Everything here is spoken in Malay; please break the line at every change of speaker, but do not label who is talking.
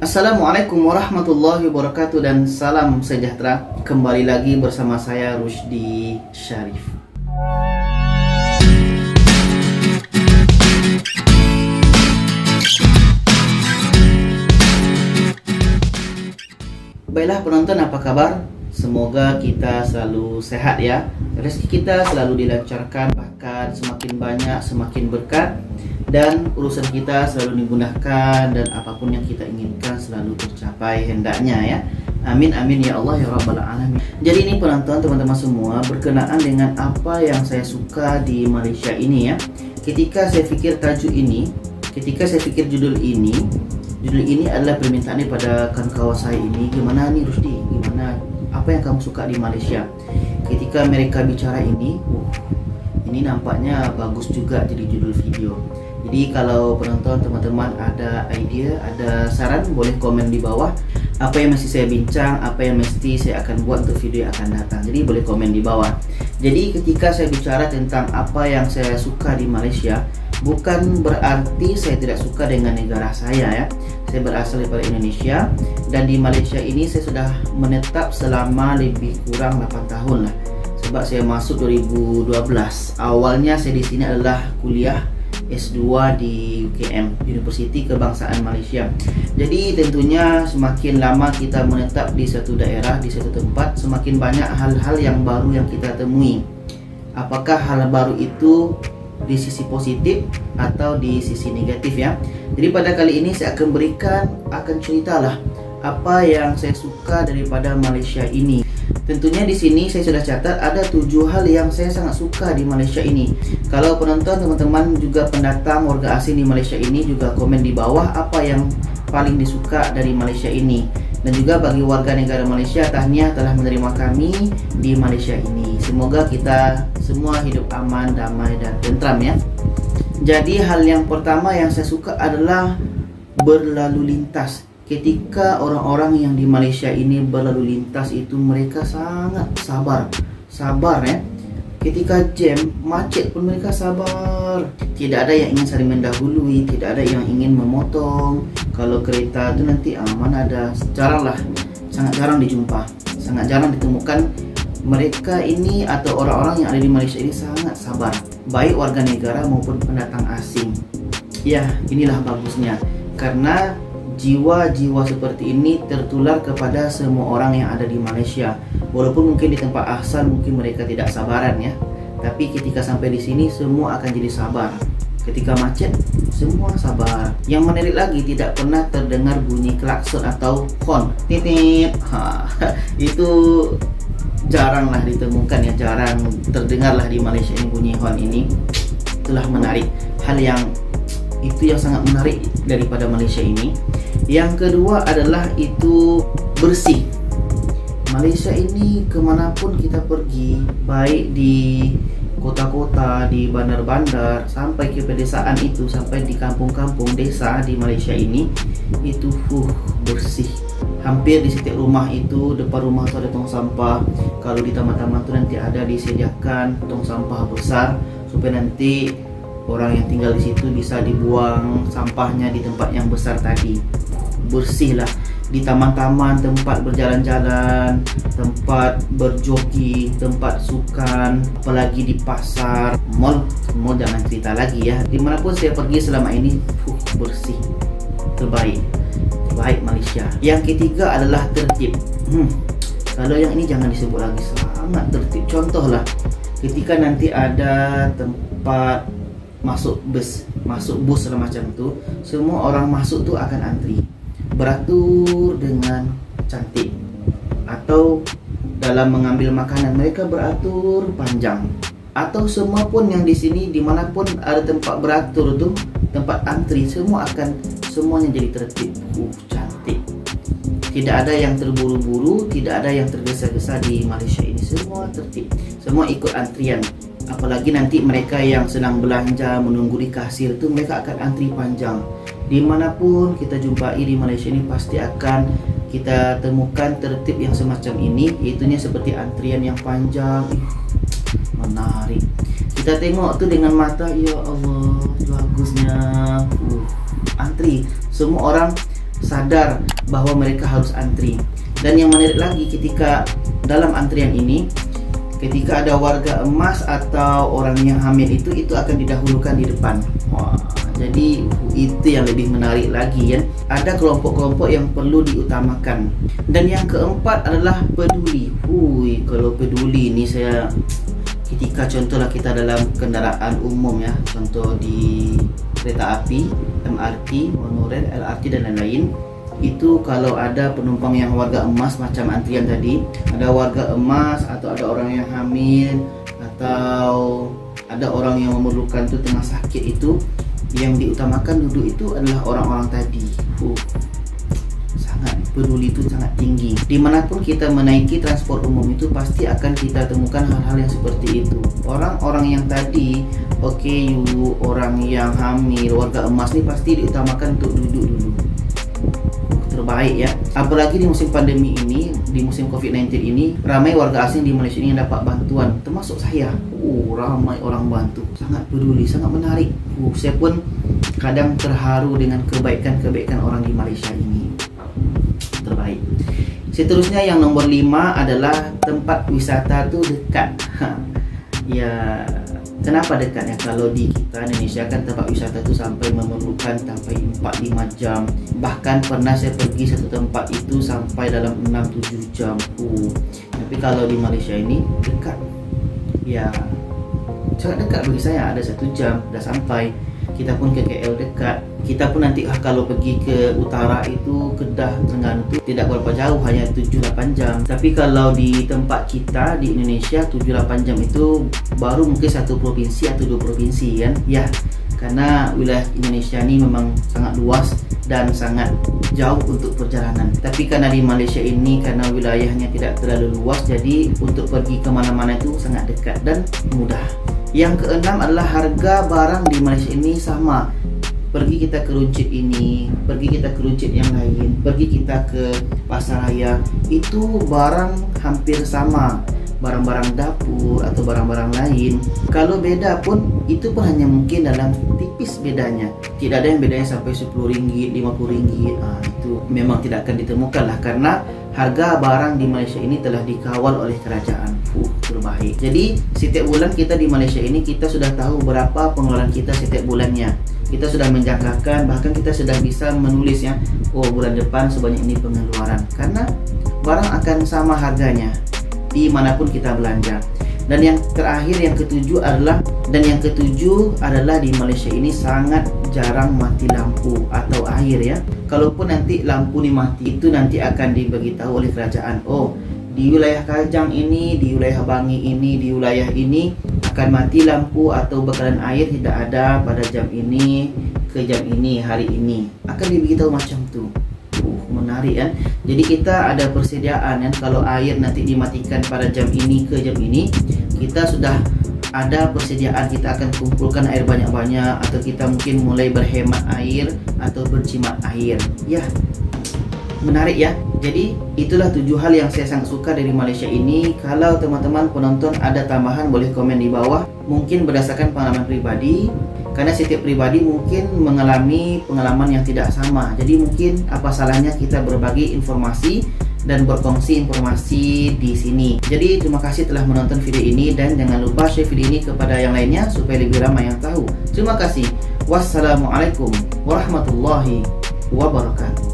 Assalamualaikum warahmatullahi wabarakatuh dan salam sejahtera. Kembali lagi bersama saya Rusdi Syarif. Baiklah penonton, apa kabar? Semoga kita selalu sehat ya. Rezeki kita selalu dilancarkan, bahkan semakin banyak, semakin berkat, dan urusan kita selalu dimudahkan, dan apapun yang kita inginkan selalu tercapai hendaknya ya. Amin amin ya Allah ya Rabbal Alamin. Jadi ini penonton, teman-teman semua, berkenaan dengan apa yang saya suka di Malaysia ini ya. Ketika saya fikir tajuk ini, ketika saya fikir judul ini adalah permintaan daripada kawan-kawan saya ini. Gimana nih Rusdi, gimana, apa yang kamu suka di Malaysia? Ketika mereka bicara ini nampaknya bagus juga jadi judul video. Jadi kalau penonton teman-teman ada idea, ada saran, boleh komen di bawah. Apa yang mesti saya bincang, apa yang mesti saya akan buat untuk video yang akan datang. Jadi boleh komen di bawah. Jadi ketika saya bicara tentang apa yang saya suka di Malaysia, bukan berarti saya tidak suka dengan negara saya ya. Saya berasal dari Indonesia, dan di Malaysia ini saya sudah menetap selama lebih kurang 8 tahun lah. Sebab saya masuk 2012. Awalnya saya di sini adalah kuliah S2 di UKM, Universiti Kebangsaan Malaysia. Jadi tentunya semakin lama kita menetap di satu daerah, di satu tempat, semakin banyak hal-hal yang baru yang kita temui. Apakah hal baru itu di sisi positif atau di sisi negatif ya. Jadi pada kali ini saya akan ceritalah apa yang saya suka daripada Malaysia ini. Tentunya di sini saya sudah catat ada 7 hal yang saya sangat suka di Malaysia ini. Kalau penonton teman-teman juga pendatang warga asing di Malaysia ini, juga komen di bawah apa yang paling disuka dari Malaysia ini. Dan juga bagi warga negara Malaysia, tahniah telah menerima kami di Malaysia ini. Semoga kita semua hidup aman, damai, dan tentram ya. Jadi hal yang pertama yang saya suka adalah berlalu lintas. Ketika orang-orang yang di Malaysia ini berlalu lintas itu, mereka sangat sabar ya. Ketika jam, macet pun mereka sabar. Tidak ada yang ingin saling mendahului, tidak ada yang ingin memotong. Kalau kereta itu nanti mana ada, sangat jarang dijumpa, sangat jarang ditemukan. Mereka ini atau orang-orang yang ada di Malaysia ini sangat sabar, baik warga negara maupun pendatang asing. Ya, inilah bagusnya, karena jiwa-jiwa seperti ini tertular kepada semua orang yang ada di Malaysia. Walaupun mungkin di tempat asal mungkin mereka tidak sabaran ya, tapi ketika sampai di sini semua akan jadi sabar. Ketika macet semua sabar. Yang menarik lagi, tidak pernah terdengar bunyi klakson atau horn. Titit. Itu jaranglah ditemukan ya, jarang terdengarlah di Malaysia ini bunyi horn ini. Itulah menarik, hal yang sangat menarik daripada Malaysia ini. Yang kedua adalah itu bersih. Malaysia ini kemanapun kita pergi, baik di kota-kota, di bandar-bandar, sampai ke pedesaan itu, sampai di kampung-kampung desa di Malaysia ini, itu bersih. Hampir di setiap rumah itu, depan rumah itu ada tong sampah. Kalau di taman-taman itu nanti ada disediakan tong sampah besar, supaya nanti orang yang tinggal di situ bisa dibuang sampahnya di tempat yang besar tadi. Bersih lah. Di taman-taman, tempat berjalan-jalan, tempat berjoki, tempat sukan, apalagi di pasar, mall jangan cerita lagi ya. Dimanapun saya pergi selama ini, bersih, terbaik Malaysia. Yang ketiga adalah tertib. Kalau yang ini jangan disebut lagi, sangat tertib. Contohlah, ketika nanti ada tempat masuk bus macam tu, semua orang masuk tu akan antri, beratur dengan cantik. Atau dalam mengambil makanan mereka beratur panjang. Atau semua pun yang di sini, dimanapun ada tempat beratur tu, tempat antri, semuanya jadi tertib. Cantik. Tidak ada yang terburu-buru, tidak ada yang tergesa-gesa di Malaysia ini. Semua tertib, semua ikut antrian. Apalagi nanti mereka yang sedang belanja, menunggu di kasir itu, mereka akan antri panjang. Dimanapun kita jumpai di Malaysia ini, pasti akan kita temukan tertib yang semacam ini, yaitunya seperti antrian yang panjang. Menarik. Kita tengok tu dengan mata, ya Allah, bagusnya. Antri. Semua orang sadar bahwa mereka harus antri. Dan yang menarik lagi, ketika dalam antrian ini, ketika ada warga emas atau orang yang hamil itu akan didahulukan di depan. Wah, jadi itu yang lebih menarik lagi, ya. Ada kelompok-kelompok yang perlu diutamakan. Dan yang keempat adalah peduli. Kalau peduli ini ketika contohlah kita dalam kendaraan umum, ya, contoh di kereta api, MRT, monorail, LRT dan lain-lain, itu kalau ada penumpang yang warga emas macam antrian tadi, ada warga emas atau ada orang yang hamil atau ada orang yang memerlukan itu tengah sakit, itu yang diutamakan duduk itu adalah orang-orang tadi. Sangat peduli itu sangat tinggi. Dimanapun kita menaiki transport umum itu pasti akan kita temukan hal-hal yang seperti itu. Orang-orang yang tadi, orang yang hamil, warga emas ini pasti diutamakan untuk duduk dulu. Terbaik, ya. Apalagi di musim pandemi ini, di musim COVID-19 ini, ramai warga asing di Malaysia ini yang dapat bantuan, termasuk saya. Ramai orang bantu, sangat peduli, sangat menarik. Saya pun kadang terharu dengan kebaikan-kebaikan orang di Malaysia ini. Terbaik. Seterusnya yang nomor 5 adalah tempat wisata tuh dekat. Ya, kenapa dekat, ya? Kalau di kita Indonesia kan tempat wisata itu sampai memerlukan sampai 4-5 jam. Bahkan pernah saya pergi satu tempat itu sampai dalam 6-7 jam. Tapi kalau di Malaysia ini dekat. Ya, sangat dekat bagi saya, ada 1 jam dah sampai. Kita pun ke KL dekat. Kita pun nanti kalau pergi ke utara itu, Kedah, Terengganu itu tidak berapa jauh, hanya 7-8 jam. Tapi kalau di tempat kita di Indonesia 7-8 jam itu baru mungkin 1 provinsi atau 2 provinsi, kan? Ya, karena wilayah Indonesia ini memang sangat luas dan sangat jauh untuk perjalanan. Tapi karena di Malaysia ini, karena wilayahnya tidak terlalu luas, jadi untuk pergi kemana-mana itu sangat dekat dan mudah. Yang keenam adalah harga barang di Malaysia ini sama. Pergi kita ke Runcit ini, pergi kita ke Runcit yang lain, pergi kita ke Pasaraya, itu barang hampir sama. Barang-barang dapur atau barang-barang lain, kalau beda pun itu pun hanya mungkin dalam tipis bedanya. Tidak ada yang bedanya sampai RM10, RM50. Itu memang tidak akan ditemukan lah, karena harga barang di Malaysia ini telah dikawal oleh kerajaan. Terbaik. Jadi setiap bulan kita di Malaysia ini, kita sudah tahu berapa pengeluaran kita setiap bulannya. Kita sudah menjangkakan, bahkan kita sudah bisa menulisnya, bulan depan sebanyak ini pengeluaran, karena barang akan sama harganya dimanapun kita belanja. Dan yang terakhir, yang ketujuh adalah di Malaysia ini sangat jarang mati lampu atau air, ya. Kalaupun nanti lampu ini mati, itu nanti akan diberitahu oleh kerajaan, di wilayah Kajang ini, di wilayah Bangi ini, di wilayah ini akan mati lampu atau bekalan air tidak ada pada jam ini ke jam ini, hari ini. Akan diberitahu macam tu. Menarik, kan? Jadi kita ada persediaan, kan? Kalau air nanti dimatikan pada jam ini ke jam ini, kita sudah ada persediaan. Kita akan kumpulkan air banyak-banyak, atau kita mungkin mulai berhemat air atau berjimat air. Ya, menarik, ya. Jadi itulah 7 hal yang saya sangat suka dari Malaysia ini. Kalau teman-teman penonton ada tambahan, boleh komen di bawah. Mungkin berdasarkan pengalaman pribadi, karena setiap pribadi mungkin mengalami pengalaman yang tidak sama. Jadi mungkin apa salahnya kita berbagi informasi dan berkongsi informasi di sini. Jadi terima kasih telah menonton video ini, dan jangan lupa share video ini kepada yang lainnya supaya lebih ramai yang tahu. Terima kasih. Wassalamualaikum warahmatullahi wabarakatuh.